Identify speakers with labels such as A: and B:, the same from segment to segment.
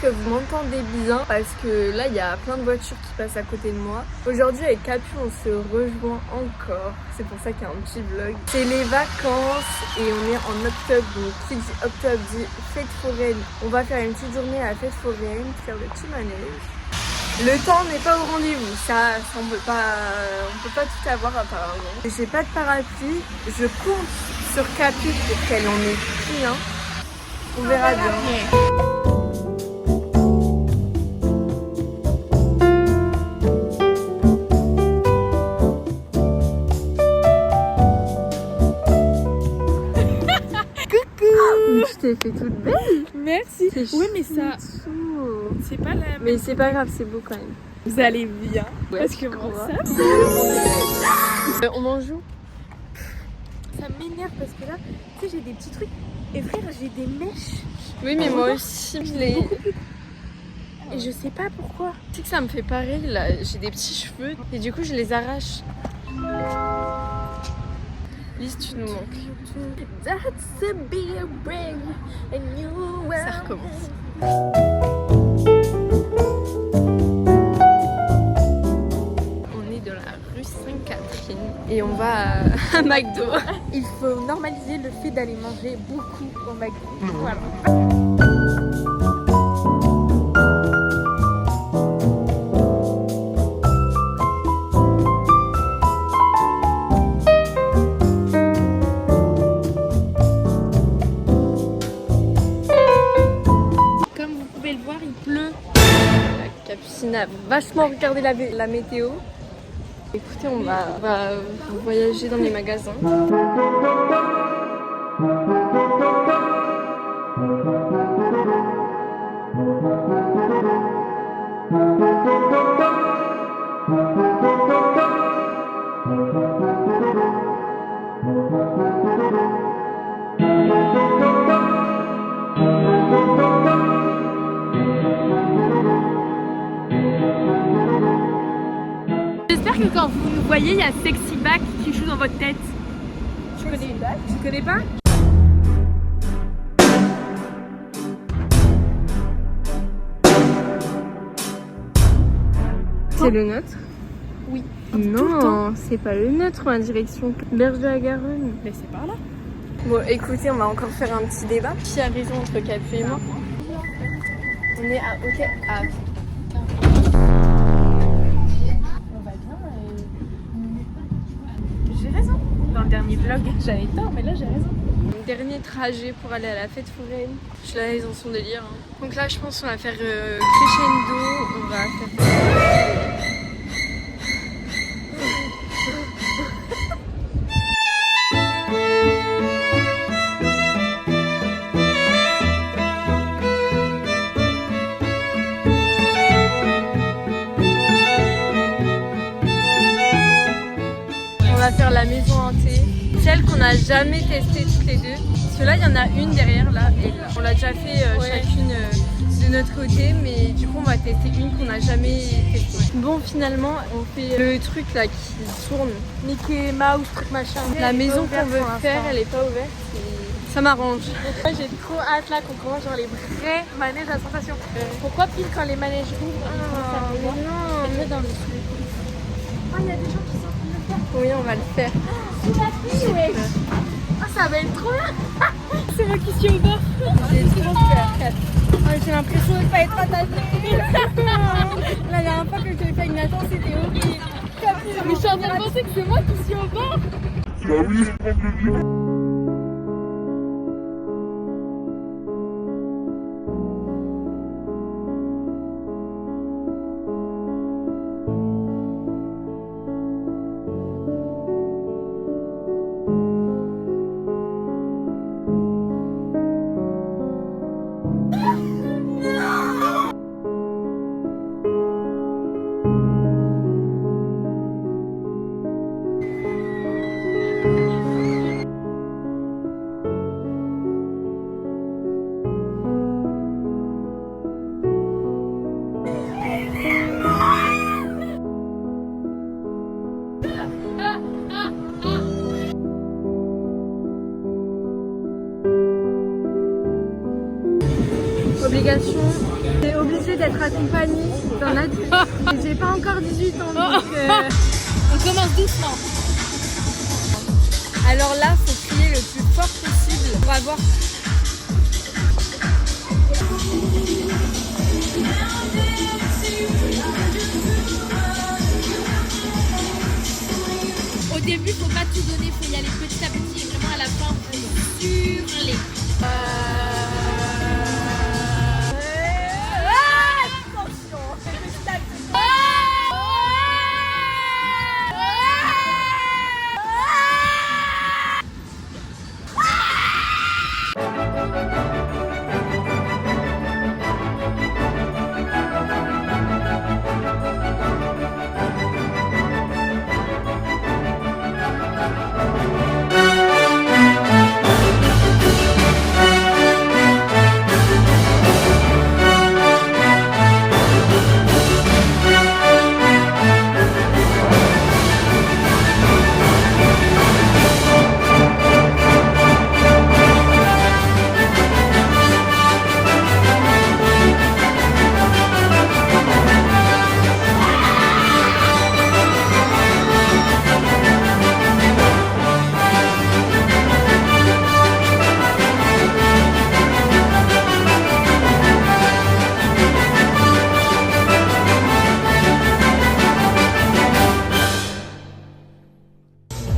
A: que vous m'entendez bien parce que là il y a plein de voitures qui passent à côté de moi. Aujourd'hui avec Capu on se rejoint encore, c'est pour ça qu'il y a un petit vlog. C'est les vacances et on est en octobre, donc qui dit octobre dit fête foraine. On va faire une petite journée à la fête foraine, faire le petit manège. Le temps n'est pas au rendez-vous, ça on peut pas tout avoir apparemment. J'ai pas de parapluie, je compte sur Capu pour qu'elle en ait pris un. On verra bien. Mais tu t'es fait toute belle.
B: Merci. Oui mais ça, c'est pas la même.
A: Mais c'est pas grave, c'est beau quand même.
B: Vous allez bien.
A: Ouais,
B: parce que moi ça
A: on mange où?
B: Ça m'énerve parce que là, tu sais, j'ai des petits trucs. Et frère, j'ai des mèches.
A: Oui mais moi aussi je l'ai.
B: Et je sais pas pourquoi.
A: Tu sais que ça me fait pareil là, j'ai des petits cheveux et du coup je les arrache. Lise, tu nous manques.
B: That's a big brain and you will...
A: Ça recommence. On est dans la rue Sainte-Catherine et on va à McDo.
B: Il faut normaliser le fait d'aller manger beaucoup au McDo. Voilà.
A: Capucine a vachement regardé la météo. Écoutez, on va voyager dans les magasins.
B: J'espère que quand vous nous voyez, il y a Sexy Back qui joue dans votre tête. Tu connais pas?
A: C'est le nôtre?
B: Oui.
A: Non, c'est pas le nôtre, ma direction Berge de la Garonne.
B: Mais c'est par là.
A: Bon, écoutez, on va encore faire un petit débat. Qui a raison entre Capu et moi? On est à OK à...
B: J'ai raison. Dans le dernier vlog, j'avais tort, mais là j'ai raison.
A: Dernier trajet pour aller à la fête foraine. Je la laisse dans son délire. Hein. Donc là, je pense qu'on va faire crescendo. On va faire... On va faire la maison hantée, celle qu'on n'a jamais testée toutes les deux. Parce que là, il y en a une derrière, là, et là. On l'a déjà fait chacune de notre côté, mais du coup, on va tester une qu'on n'a jamais testée. Bon, finalement, on fait le truc là qui tourne.
B: Mickey Mouse, truc machin.
A: La maison qu'on veut faire, elle est pas ouverte. Ça m'arrange.
B: Moi, j'ai trop hâte là qu'on commence genre les vrais manèges à sensation. Pourquoi pile quand les manèges ouvrent?
A: Non,
B: mais dans le truc. Oh, il y a des gens qui sont en train de le faire.
A: oui, on va le faire.
B: Sous la pluie, ouais. Oh, ça va être trop bien. C'est moi qui suis au bord.
A: J'ai trop peur.
B: J'ai l'impression de ne pas être attachée. La dernière fois que je t'ai fait une attente, c'était horrible. Mais je suis en train de penser que c'est moi qui suis au bord.
C: Bah oui, je prends le bien.
A: Obligation, c'est
B: obligée d'être accompagnée d'un adulte. Et j'ai pas encore 18 ans, donc
D: On commence doucement.
B: Alors là, faut crier le plus fort possible. On va voir.
D: Au début, faut pas tout donner, faut y aller petit à petit. Et vraiment à la fin, faut hurler.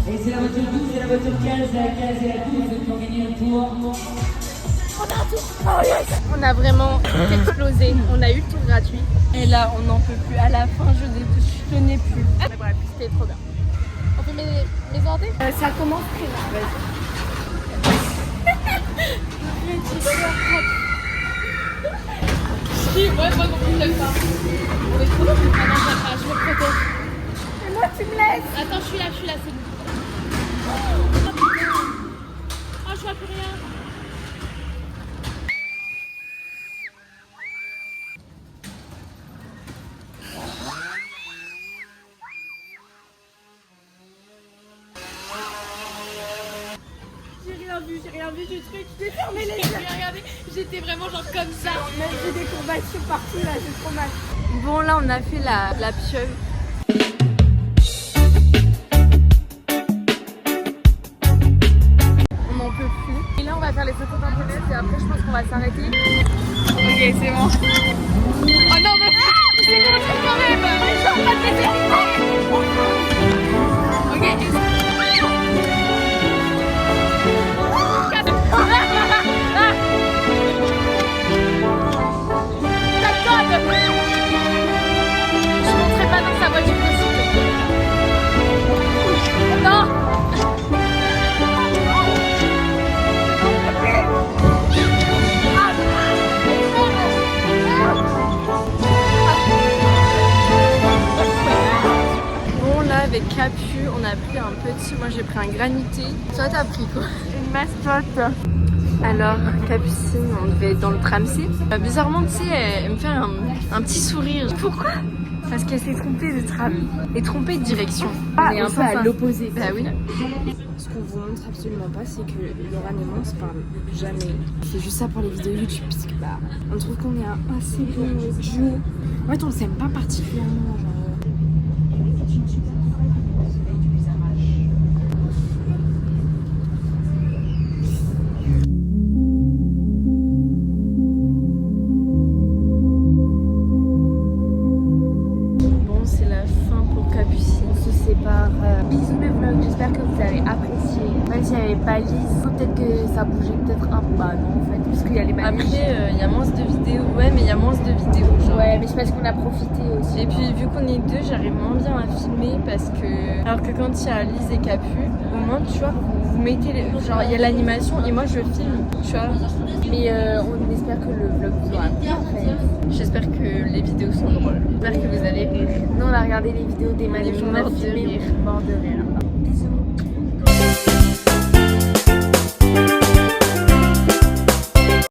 E: Et c'est la voiture 12 et la voiture 15, la 15 et la 12 qui ont gagné un tour.
B: On a vraiment explosé. On a eu le tour gratuit. Et là, on n'en peut plus. À la fin, je tenais plus. Mais bref, c'était trop bien.
D: On fait mes ortés.
B: Ça commence très mal.
D: Si, ouais, moi non plus, j'aime pas. On est trop bien. Ah non, j'aime pas, je me protège.
B: Et moi, tu me laisses.
D: Attends, je suis là, c'est bon. Oh, je vois plus rien.
B: J'ai rien vu du truc. J'ai fermé les yeux.
D: Regardez, j'étais vraiment genre comme ça.
B: Même j'ai des courbatures partout là, j'ai trop mal. Bon, là, on a fait la pieuvre. On n'en peut plus. Et là, on va faire les photos d'Internet et après, je pense qu'on va s'arrêter. Ok, c'est bon.
D: Oh non, mais c'est bon, quand même. Je suis en train de me faire. Ok,
B: Je monterai pas dans sa voiture de suite. Non. Bon, là, avec Capu, on a pris un petit. Moi, j'ai pris un granité. Toi, t'as pris quoi? Une mascotte. Alors, Capucine, on devait être dans le tram C. Bizarrement, tu sais, elle me fait un petit sourire. Pourquoi? Parce qu'elle s'est trompée de tram et trompée de direction.
F: On est un peu à l'opposé.
B: Bah oui.
F: Ce qu'on vous montre absolument pas, c'est que Laura et moi on se parle jamais. On fait juste ça pour les vidéos YouTube, parce que bah, on trouve qu'on est un assez bon duo. En fait, on s'aime pas particulièrement. Genre,
B: Bisous le vlog, j'espère que vous avez apprécié. Même s'il n'y avait pas Lise, peut-être que ça bougeait peut-être un peu. Bah non en fait, parce qu'il y a les maniches.
A: Après, il y a moins de vidéos. Ouais, mais il y a moins de vidéos. Genre.
B: Ouais, mais c'est parce qu'on a profité aussi.
A: Et puis, vu qu'on est deux, j'arrive moins bien à filmer parce que. Alors que quand il y a Lise et Capu, au moins, tu vois, vous mettez. Genre, il y a l'animation et moi je filme, tu vois.
B: Mais on espère que le vlog vous aura plu après.
A: J'espère que les vidéos sont drôles. J'espère que vous allez rire.
B: Nous on a regardé les vidéos des maniches, on a
A: morts de
B: filmé,
A: rire.
B: mort de rire.